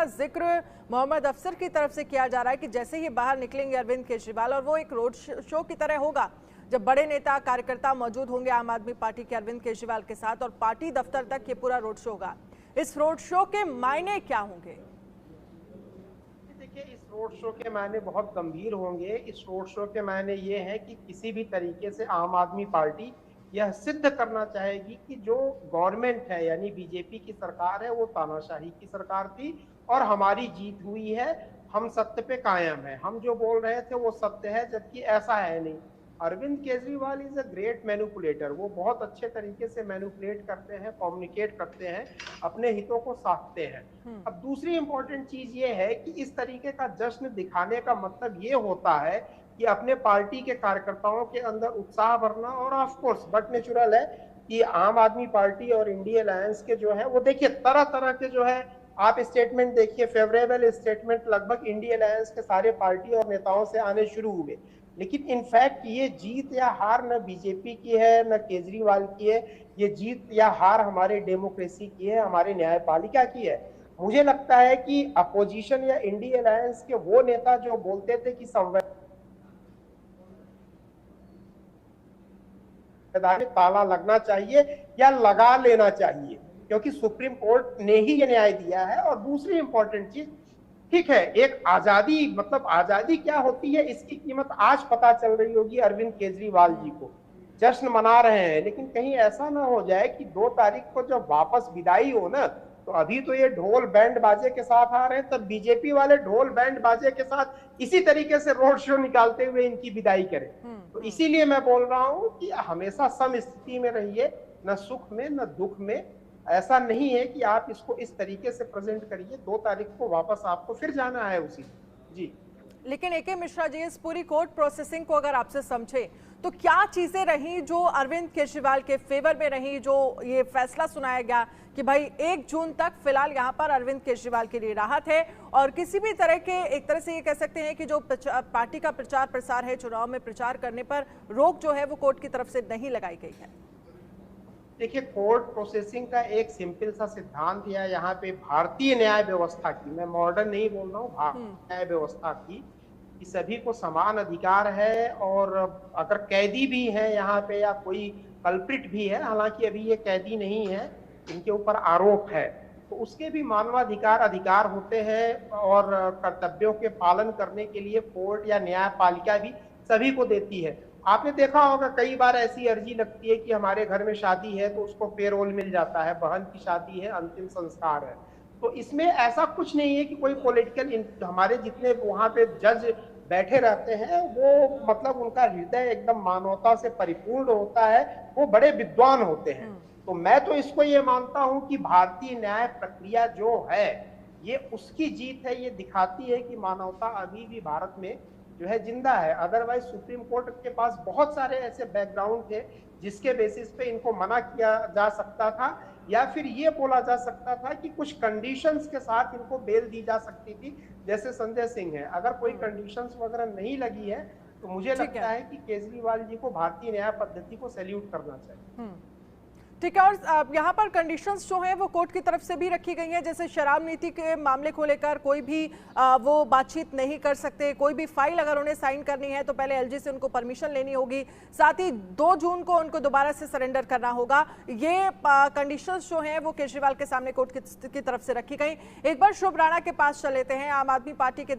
जिक्र मोहम्मद अफसर की तरफ से किया जा रहा है कि जैसे ही बाहर निकलेंगे अरविंद केजरीवाल और वो एक रोड शो की तरह होगा, जब बड़े नेता कार्यकर्ता मौजूद होंगे आम आदमी पार्टी के अरविंद केजरीवाल के साथ और पार्टी दफ्तर तक ये पूरा रोड शो होगा। इस रोड शो के मायने क्या होंगे? देखिए, इस रोड शो के मायने बहुत गंभीर होंगे। इस रोड शो के मायने ये है कि किसी भी तरीके से आम आदमी पार्टी यह सिद्ध करना चाहेगी कि जो गवर्नमेंट है यानी बीजेपी की सरकार है वो तानाशाही की सरकार थी और हमारी जीत हुई है, हम सत्य पे कायम है, हम जो बोल रहे थे वो सत्य है, जबकि ऐसा है नहीं। Arvind Kejriwal is a great manipulator, वो बहुत अच्छे तरीके से मैनिपुलेट करते हैं, कम्युनिकेट करते हैं, अपने हितों को साधते हैं। अब दूसरी इंपॉर्टेंट चीज ये है कि इस तरीके का जश्न दिखाने का मतलब ये होता है कि अपने पार्टी के कार्यकर्ताओं के अंदर उत्साह भरना, और ऑफ कोर्स बट नेचुरल है कि आम आदमी पार्टी और इंडिया अलायंस के जो है वो देखिए तरह तरह के जो है आप स्टेटमेंट देखिए, फेवरेबल स्टेटमेंट लगभग इंडिया अलायंस के सारे पार्टी और नेताओं से आने शुरू हुए। लेकिन इनफैक्ट ये जीत या हार न बीजेपी की है न केजरीवाल की है, ये जीत या हार हमारे डेमोक्रेसी की है, हमारे न्यायपालिका की है। मुझे लगता है कि अपोजिशन या इंडिया अलायंस के वो नेता जो बोलते थे कि ताला लगना चाहिए या लगा लेना चाहिए क्योंकि सुप्रीम कोर्ट ने ही ये न्याय दिया है। और दूसरी इंपॉर्टेंट चीज, ठीक है, एक आजादी, मतलब आजादी क्या होती है इसकी कीमत आज पता चल रही होगी अरविंद केजरीवाल जी को। जश्न मना रहे हैं, लेकिन कहीं ऐसा ना हो जाए कि 2 तारीख को जब वापस विदाई हो ना, तो अभी तो ये ढोल बैंड बाजे के साथ आ रहे हैं, तब बीजेपी वाले ढोल बैंड बाजे के साथ इसी तरीके से रोड शो निकालते हुए इनकी विदाई करें। तो इसीलिए मैं बोल रहा हूं कि हमेशा सम स्थिति में रहिए, न सुख में न दुख में। ऐसा नहीं है कि आप इसको इस तरीके से प्रेजेंट करिए, 2 तारीख को वापस आपको फिर जाना है उसी जी। लेकिन ए.के. मिश्रा जी, इस पूरी कोर्ट प्रोसेसिंग को अगर आपसे समझे तो क्या चीजें रही जो अरविंद केजरीवाल के फेवर में रही, जो ये फैसला सुनाया गया कि भाई 1 जून तक फिलहाल यहाँ पर अरविंद केजरीवाल के लिए राहत है और किसी भी तरह के, एक तरह से ये कह सकते हैं कि जो पार्टी का प्रचार प्रसार है, चुनाव में प्रचार करने पर रोक जो है वो कोर्ट की तरफ से नहीं लगाई गई है? देखिए, कोर्ट प्रोसेसिंग का एक सिंपल सा सिद्धांत या यहाँ पे भारतीय न्याय व्यवस्था की, मैं मॉडर्न नहीं बोल रहा हूँ, भारतीय न्याय व्यवस्था की, कि सभी को समान अधिकार है। और अगर कैदी भी है यहाँ पे या कोई कल्प्रिट भी है, हालांकि अभी ये कैदी नहीं है, इनके ऊपर आरोप है, तो उसके भी मानवाधिकार अधिकार होते हैं और कर्तव्यों के पालन करने के लिए कोर्ट या न्यायपालिका भी सभी को देती है। आपने देखा होगा कई बार ऐसी अर्जी लगती है कि हमारे घर में शादी है तो उसको पेरोल मिल जाता है, बहन की शादी है, अंतिम संस्कार है। तो इसमें ऐसा कुछ नहीं है कि कोई पॉलिटिकल, हमारे जितने वहां पे जज बैठे रहते हैं वो मतलब उनका हृदय एकदम मानवता से परिपूर्ण होता है, वो बड़े विद्वान होते हैं। तो मैं तो इसको ये मानता हूं कि भारतीय न्याय प्रक्रिया जो है ये उसकी जीत है, ये दिखाती है कि मानवता अभी भी भारत में जो है जिंदा है। अदरवाइज सुप्रीम कोर्ट के पास बहुत सारे ऐसे बैकग्राउंड थे जिसके बेसिस पे इनको मना किया जा सकता था, या फिर ये बोला जा सकता था कि कुछ कंडीशंस के साथ इनको बेल दी जा सकती थी, जैसे संजय सिंह है। अगर कोई कंडीशंस वगैरह नहीं लगी है तो मुझे लगता है कि केजरीवाल जी को भारतीय न्याय पद्धति को सैल्यूट करना चाहिए। ठीक है। और यहाँ पर कंडीशंस जो हैं वो कोर्ट की तरफ से भी रखी गई हैं, जैसे शराब नीति के मामले को लेकर कोई भी वो बातचीत नहीं कर सकते, कोई भी फाइल अगर उन्हें साइन करनी है तो पहले एलजी से उनको परमिशन लेनी होगी, साथ ही 2 जून को उनको दोबारा से सरेंडर करना होगा। ये कंडीशंस जो हैं वो केजरीवाल के सामने कोर्ट की तरफ से रखी गई। एक बार शुभ राणा के पास चल लेते हैं। आम आदमी पार्टी के